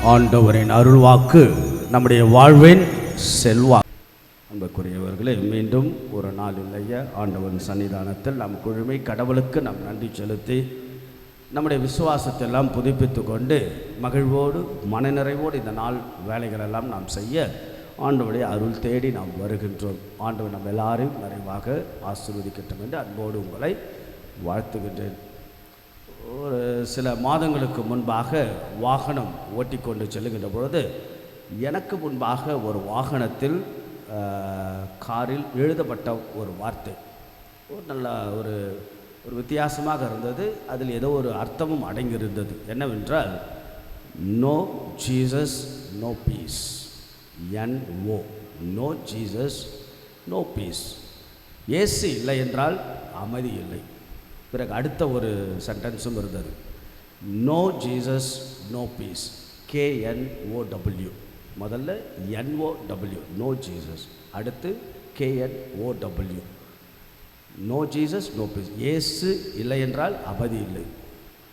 ஆண்டவரின் அருள்வாக்கு நம்முடைய வாழ்வின் செல்வா. அன்புக்குரியவர்களே, மீண்டும் ஒரு நாள் இல்லையா ஆண்டவரின் சன்னிதானத்தில் நாம் குழுமை கடவுளுக்கு நாம் நன்றி செலுத்தி நம்முடைய விசுவாசத்தெல்லாம் புதுப்பித்து கொண்டு மகிழ்வோடு மனநிறைவோடு இந்த நாள் வேலைகளெல்லாம் நாம் செய்ய ஆண்டவருடைய அருள் தேடி நாம் வருகின்றோம். ஆண்டவர் நம்ம எல்லாரையும் நிறைவாக ஆசீர்வதிக்கட்டும் என்று அன்போடு உங்களை வாழ்த்துகின்றேன். ஒரு சில மாதங்களுக்கு முன்பாக வாகனம் ஓட்டிக்கொண்டு செல்லுகின்ற பொழுது எனக்கு முன்பாக ஒரு வாகனத்தில் காரில் எழுதப்பட்ட ஒரு வார்த்தை ஒரு நல்ல ஒரு வித்தியாசமாக இருந்தது. அதில் ஏதோ ஒரு அர்த்தமும் அடங்கியிருந்தது. என்னவென்றால், no Jesus no peace. NO, no Jesus no peace. இயேசு இல்லை என்றால் அமைதி இல்லை. பிறகு அடுத்த ஒரு சென்டென்ஸும் இருந்தது, no Jesus no peace. KNOW. முதல்ல NOW, நோ ஜீசஸ். அடுத்து KNOW, know Jesus no peace. இயேசு இல்லை என்றால் அமைதி இல்லை.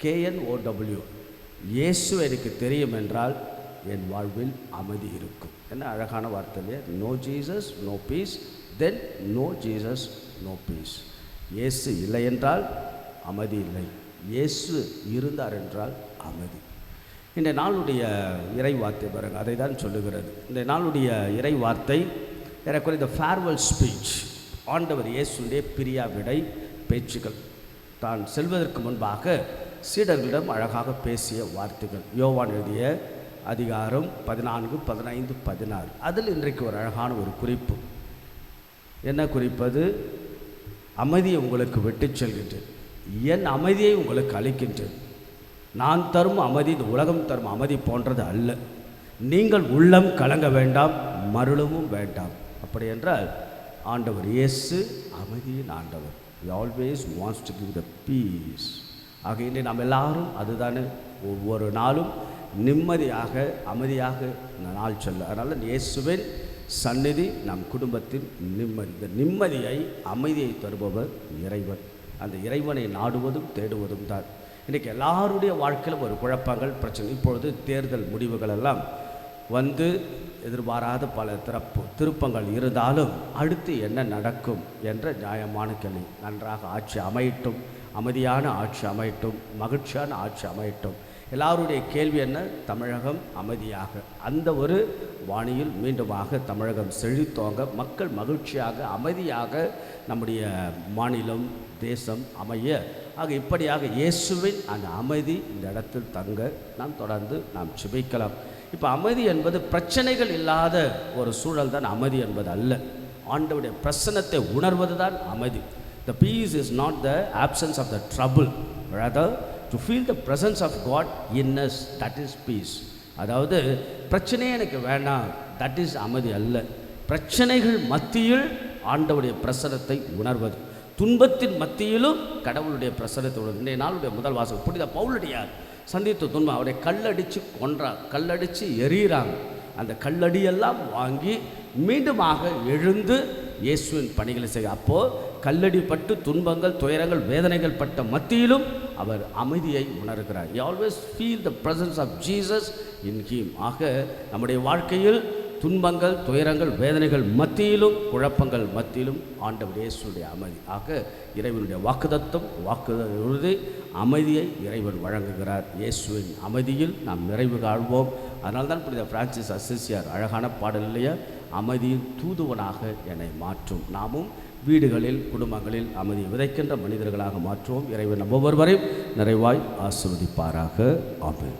KNOW, இயேசு எனக்கு தெரியும் என்றால் என் வாழ்வில் அமைதி இருக்கும். என்ன அழகான வார்த்தை இல்லையா? No Jesus no peace, then know Jesus no peace. இயேசு இல்லை என்றால் அமைதி இல்லை, இயேசு இருந்தார் என்றால் அமைதி. இந்த நாளுடைய இறை வார்த்தை பாருங்கள், அதை தான் சொல்லுகிறது. இந்த நாளுடைய இறை வார்த்தை ஏறக்குறைய இந்த ஃபேர்வெல் ஸ்பீச், ஆண்டவர் இயேசுடைய பிரியா விடை பேச்சுக்கள். தான் செல்வதற்கு முன்பாக சீடர்களிடம் அழகாக பேசிய வார்த்தைகள். யோவான் எழுதிய அதிகாரம் 14, 15, 16. அதில் இன்றைக்கு ஒரு அழகான ஒரு குறிப்பு. என்ன குறிப்பது? அமைதியை உங்களுக்கு விட்டு செல்கின்றேன், என் அமைதியை உங்களுக்கு அளிக்கின்றேன். நான் தரும் அமைதி இந்த உலகம் தரும் அமைதி போன்றது அல்ல. நீங்கள் உள்ளம் கலங்க வேண்டாம், மருளவும் வேண்டாம். அப்படி என்றால் ஆண்டவர் இயேசு அமைதியின் ஆண்டவர். He always wants to give the peace. ஆகையிலே நாம் எல்லாரும் அதுதானே ஒவ்வொரு நாளும் நிம்மதியாக அமைதியாக நாள் சொல்ல. அதனால் இயேசுவின் சந்நிதி நம் குடும்பத்தின் நிம்மதி. இந்த நிம்மதியை அமைதியை தருபவர் இறைவன். அந்த இறைவனை நாடுவதும் தேடுவதும் தான். இன்றைக்கி எல்லாருடைய வாழ்க்கையிலும் ஒரு குழப்பங்கள், பிரச்சனை. இப்பொழுது தேர்தல் முடிவுகள் எல்லாம் வந்து எதிர்பாராத பல திருப்பங்கள் இருந்தாலும் அடுத்து என்ன நடக்கும் என்ற நியாயமான கேள்வி. நன்றாக ஆட்சி அமையட்டும், அமைதியான ஆட்சி அமையட்டும், மகிழ்ச்சியான ஆட்சி அமையட்டும். எல்லாருடைய கேள்வி என்ன? தமிழகம் அமைதியாக, அந்த ஒரு வாணியில் மீண்டுமாக தமிழகம் செழித்தோங்க, மக்கள் மகிழ்ச்சியாக அமைதியாக நம்முடைய மாநிலம் தேசம் அமைய. ஆக இப்படியாக இயேசுவின் அந்த அமைதி இந்த இடத்தில் தங்க நாம் தொடர்ந்து நாம் ஜெபிக்கலாம். இப்போ அமைதி என்பது பிரச்சனைகள் இல்லாத ஒரு சூழல் தான் அமைதி என்பது அல்ல. ஆண்டவருடைய பிரசன்னத்தை உணர்வது தான் அமைதி. The peace is not the absence of the trouble, rather to feel the presence of God in us, that is peace. அதாவது பிரச்சனையே எனக்கு வேண்டாம், தட் இஸ் அமைதி அல்ல. பிரச்சனைகள் மத்தியில் ஆண்டவருடைய பிரசன்னத்தை உணர்வது, துன்பத்தின் மத்தியிலும் கடவுளுடைய பிரசன்னத்தை உணர்வது. இன்றைய நாளுடைய முதல் வாசகம் புனித பவுலடியார் சந்தித்த துன்பம். அவரை கல்லடித்து கொன்றார், கல்லடித்து எறிகிறாங்க. அந்த கல்லடியெல்லாம் வாங்கி மீண்டுமாக எழுந்து இயேசுவின் பணிகளை செய்ய. அப்போது கல்லடிப்பட்டு துன்பங்கள் துயரங்கள் வேதனைகள் பட்ட மத்தியிலும் அவர் அமைதியை உணர்கிறார். He always feel the presence of Jesus in him. ஆக நம்முடைய வாழ்க்கையில் துன்பங்கள் துயரங்கள் வேதனைகள் மத்தியிலும் குழப்பங்கள் மத்தியிலும் ஆண்டவர் இயேசுடைய அமைதி. ஆக இறைவனுடைய வாக்குத்தத்தம் உறுதி அமைதியை இறைவன் வழங்குகிறார். இயேசுவின் அமைதியில் நாம் நிறைவு காண்போம். அதனால்தான் புனித பிரான்சிஸ் அசிசியார் அழகான பாடல் இல்லையா? அமைதியின் தூதுவனாக என்னை மாற்றும். நாமும் வீடுகளில் குடும்பங்களில் அமைதியை விதைக்கின்ற மனிதர்களாக மாற்றுவோம். இறைவன் நம் ஒவ்வொருவரையும் நிறைவாய் ஆசீர்வதிப்பாராக. ஆமென்.